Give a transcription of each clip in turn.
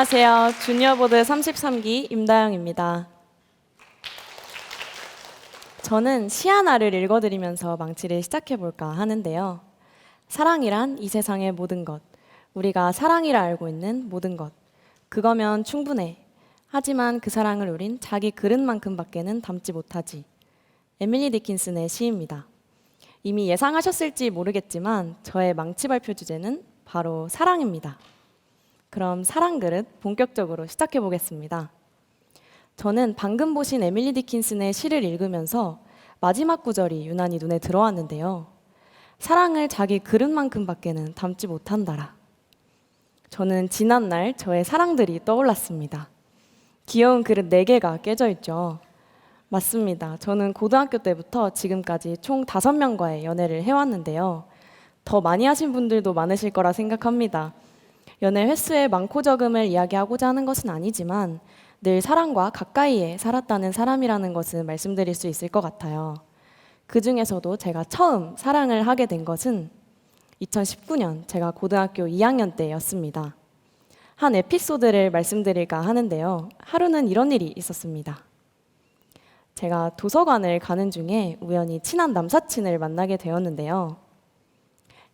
안녕하세요. 주니어보드 33기 임다영입니다. 저는 시 하나를 읽어드리면서 망치를 시작해볼까 하는데요. 사랑이란 이 세상의 모든 것, 우리가 사랑이라 알고 있는 모든 것, 그거면 충분해. 하지만 그 사랑을 우린 자기 그릇만큼밖에는 담지 못하지. 에밀리 디킨슨의 시입니다. 이미 예상하셨을지 모르겠지만 저의 망치 발표 주제는 바로 사랑입니다. 그럼 사랑 그릇 본격적으로 시작해 보겠습니다. 저는 방금 보신 에밀리 디킨슨의 시를 읽으면서 마지막 구절이 유난히 눈에 들어왔는데요. 사랑을 자기 그릇만큼밖에는 담지 못한다라. 저는 지난날 저의 사랑들이 떠올랐습니다. 귀여운 그릇 4개가 깨져 있죠. 맞습니다. 저는 고등학교 때부터 지금까지 총 5명과의 연애를 해왔는데요. 더 많이 하신 분들도 많으실 거라 생각합니다. 연애 횟수의 많고 적음을 이야기하고자 하는 것은 아니지만 늘 사랑과 가까이에 살았다는 사람이라는 것은 말씀드릴 수 있을 것 같아요. 그 중에서도 제가 처음 사랑을 하게 된 것은 2019년 제가 고등학교 2학년 때였습니다. 한 에피소드를 말씀드릴까 하는데요. 하루는 이런 일이 있었습니다. 제가 도서관을 가는 중에 우연히 친한 남사친을 만나게 되었는데요.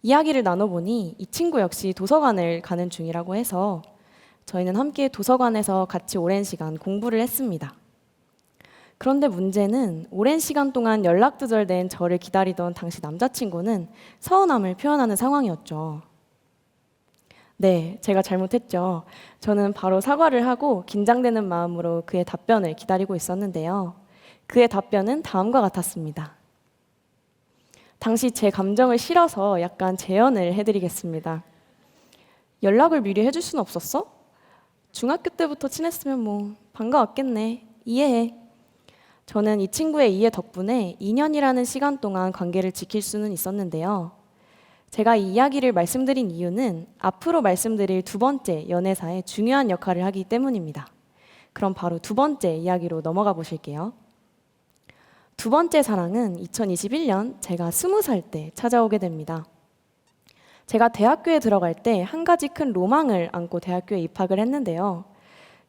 이야기를 나눠보니 이 친구 역시 도서관을 가는 중이라고 해서 저희는 함께 도서관에서 같이 오랜 시간 공부를 했습니다. 그런데 문제는 오랜 시간 동안 연락두절된 저를 기다리던 당시 남자친구는 서운함을 표현하는 상황이었죠. 네, 제가 잘못했죠. 저는 바로 사과를 하고 긴장되는 마음으로 그의 답변을 기다리고 있었는데요. 그의 답변은 다음과 같았습니다. 당시 제 감정을 실어서 약간 재연을 해드리겠습니다. 연락을 미리 해줄 수는 없었어? 중학교 때부터 친했으면 뭐 반가웠겠네. 이해해. 저는 이 친구의 이해 덕분에 2년이라는 시간 동안 관계를 지킬 수는 있었는데요. 제가 이 이야기를 말씀드린 이유는 앞으로 말씀드릴 두 번째 연애사에 중요한 역할을 하기 때문입니다. 그럼 바로 두 번째 이야기로 넘어가 보실게요. 두 번째 사랑은 2021년 제가 20살 때 찾아오게 됩니다. 제가 대학교에 들어갈 때 한 가지 큰 로망을 안고 대학교에 입학을 했는데요.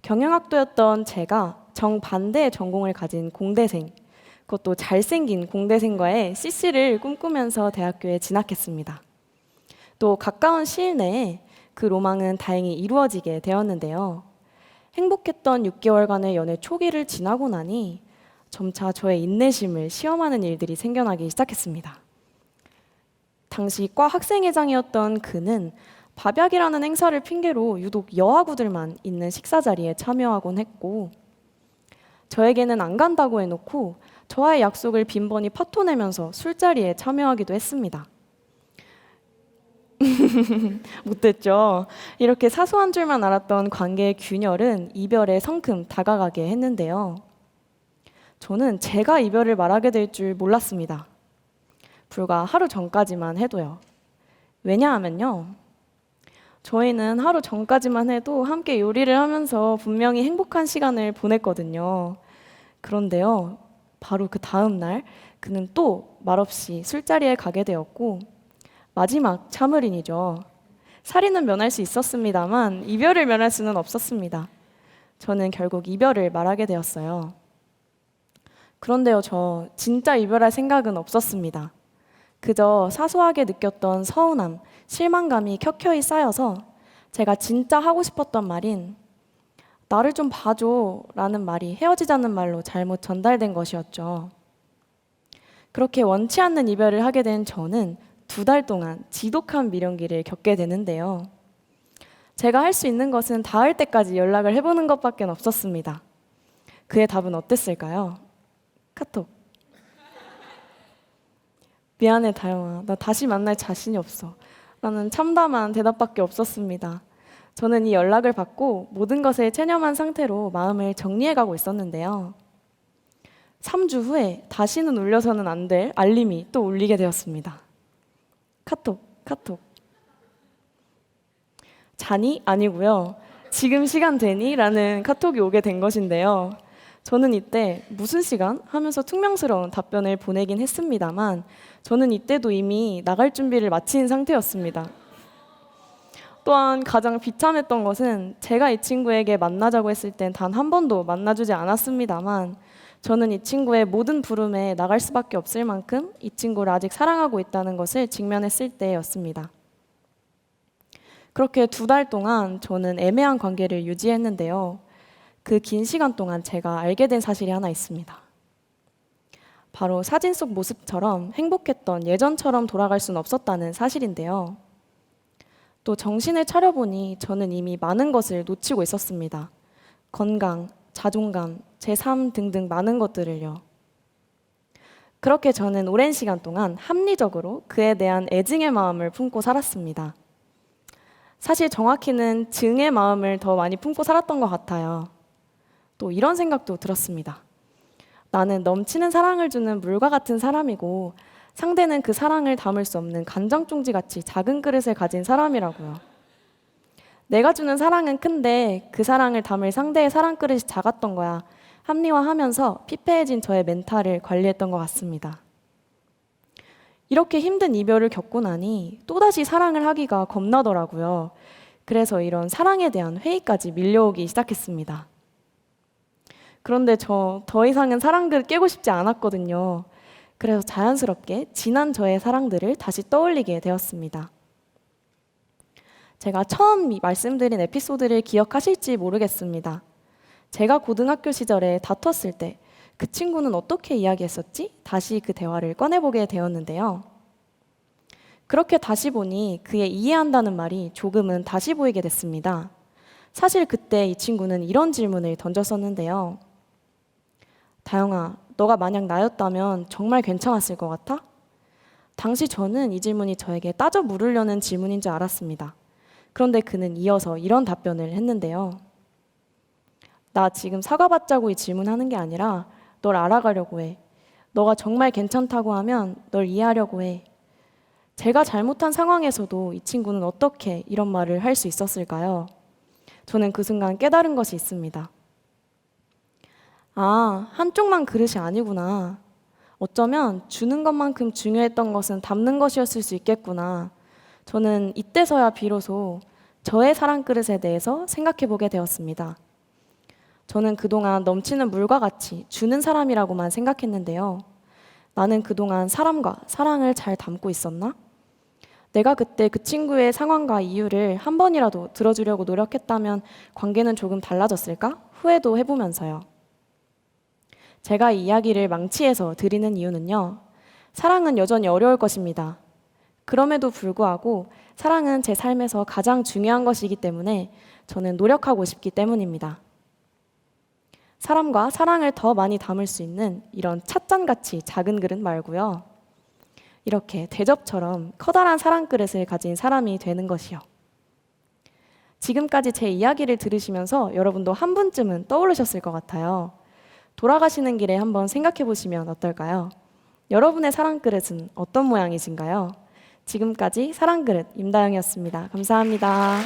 경영학도였던 제가 정반대의 전공을 가진 공대생, 그것도 잘생긴 공대생과의 CC를 꿈꾸면서 대학교에 진학했습니다. 또 가까운 시일 내에 그 로망은 다행히 이루어지게 되었는데요. 행복했던 6개월간의 연애 초기를 지나고 나니 점차 저의 인내심을 시험하는 일들이 생겨나기 시작했습니다. 당시 과 학생회장이었던 그는 밥약이라는 행사를 핑계로 유독 여하구들만 있는 식사 자리에 참여하곤 했고, 저에게는 안 간다고 해놓고 저와의 약속을 빈번히 파토내면서 술자리에 참여하기도 했습니다. 못됐죠. 이렇게 사소한 줄만 알았던 관계의 균열은 이별에 성큼 다가가게 했는데요. 저는 제가 이별을 말하게 될 줄 몰랐습니다. 불과 하루 전까지만 해도요. 왜냐하면요. 저희는 하루 전까지만 해도 함께 요리를 하면서 분명히 행복한 시간을 보냈거든요. 그런데요. 바로 그 다음 날 그는 또 말없이 술자리에 가게 되었고, 마지막 참을인이죠. 살인은 면할 수 있었습니다만 이별을 면할 수는 없었습니다. 저는 결국 이별을 말하게 되었어요. 그런데요, 저 진짜 이별할 생각은 없었습니다. 그저 사소하게 느꼈던 서운함, 실망감이 켜켜이 쌓여서 제가 진짜 하고 싶었던 말인 나를 좀 봐줘 라는 말이 헤어지자는 말로 잘못 전달된 것이었죠. 그렇게 원치 않는 이별을 하게 된 저는 2달 동안 지독한 미련기를 겪게 되는데요. 제가 할 수 있는 것은 닿을 때까지 연락을 해보는 것밖에 없었습니다. 그의 답은 어땠을까요? 카톡. 미안해 다영아, 나 다시 만날 자신이 없어. 라는 참담한 대답밖에 없었습니다. 저는 이 연락을 받고 모든 것에 체념한 상태로 마음을 정리해가고 있었는데요. 3주 후에 다시는 울려서는 안 될 알림이 또 울리게 되었습니다. 카톡. 자니? 아니고요. 지금 시간 되니? 라는 카톡이 오게 된 것인데요. 저는 이때 무슨 시간? 하면서 퉁명스러운 답변을 보내긴 했습니다만 저는 이때도 이미 나갈 준비를 마친 상태였습니다. 또한 가장 비참했던 것은 제가 이 친구에게 만나자고 했을 땐 단 한 번도 만나주지 않았습니다만 저는 이 친구의 모든 부름에 나갈 수밖에 없을 만큼 이 친구를 아직 사랑하고 있다는 것을 직면했을 때였습니다. 그렇게 2달 동안 저는 애매한 관계를 유지했는데요. 그 긴 시간 동안 제가 알게 된 사실이 하나 있습니다. 바로 사진 속 모습처럼 행복했던 예전처럼 돌아갈 수는 없었다는 사실인데요. 또 정신을 차려보니 저는 이미 많은 것을 놓치고 있었습니다. 건강, 자존감, 제 삶 등등 많은 것들을요. 그렇게 저는 오랜 시간 동안 합리적으로 그에 대한 애증의 마음을 품고 살았습니다. 사실 정확히는 증의 마음을 더 많이 품고 살았던 것 같아요. 또 이런 생각도 들었습니다. 나는 넘치는 사랑을 주는 물과 같은 사람이고 상대는 그 사랑을 담을 수 없는 간장종지같이 작은 그릇을 가진 사람이라고요. 내가 주는 사랑은 큰데 그 사랑을 담을 상대의 사랑 그릇이 작았던 거야. 합리화하면서 피폐해진 저의 멘탈을 관리했던 것 같습니다. 이렇게 힘든 이별을 겪고 나니 또다시 사랑을 하기가 겁나더라고요. 그래서 이런 사랑에 대한 회의까지 밀려오기 시작했습니다. 그런데 저 더 이상은 사랑들을 깨고 싶지 않았거든요. 그래서 자연스럽게 지난 저의 사랑들을 다시 떠올리게 되었습니다. 제가 처음 말씀드린 에피소드를 기억하실지 모르겠습니다. 제가 고등학교 시절에 다퉜을 때 그 친구는 어떻게 이야기했었지? 다시 그 대화를 꺼내보게 되었는데요. 그렇게 다시 보니 그의 이해한다는 말이 조금은 다시 보이게 됐습니다. 사실 그때 이 친구는 이런 질문을 던졌었는데요. 다영아, 너가 만약 나였다면 정말 괜찮았을 것 같아? 당시 저는 이 질문이 저에게 따져 물으려는 질문인 줄 알았습니다. 그런데 그는 이어서 이런 답변을 했는데요. 나 지금 사과받자고 이 질문하는 게 아니라 널 알아가려고 해. 너가 정말 괜찮다고 하면 널 이해하려고 해. 제가 잘못한 상황에서도 이 친구는 어떻게 이런 말을 할 수 있었을까요? 저는 그 순간 깨달은 것이 있습니다. 아, 한쪽만 그릇이 아니구나. 어쩌면 주는 것만큼 중요했던 것은 담는 것이었을 수 있겠구나. 저는 이때서야 비로소 저의 사랑 그릇에 대해서 생각해 보게 되었습니다. 저는 그동안 넘치는 물과 같이 주는 사람이라고만 생각했는데요. 나는 그동안 사람과 사랑을 잘 담고 있었나? 내가 그때 그 친구의 상황과 이유를 한 번이라도 들어주려고 노력했다면 관계는 조금 달라졌을까? 후회도 해보면서요. 제가 이 이야기를 망치해서 드리는 이유는요. 사랑은 여전히 어려울 것입니다. 그럼에도 불구하고 사랑은 제 삶에서 가장 중요한 것이기 때문에 저는 노력하고 싶기 때문입니다. 사람과 사랑을 더 많이 담을 수 있는 이런 찻잔같이 작은 그릇 말고요. 이렇게 대접처럼 커다란 사랑 그릇을 가진 사람이 되는 것이요. 지금까지 제 이야기를 들으시면서 여러분도 한 분쯤은 떠오르셨을 것 같아요. 돌아가시는 길에 한번 생각해 보시면 어떨까요? 여러분의 사랑 그릇은 어떤 모양이신가요? 지금까지 사랑 그릇 임다영이었습니다. 감사합니다.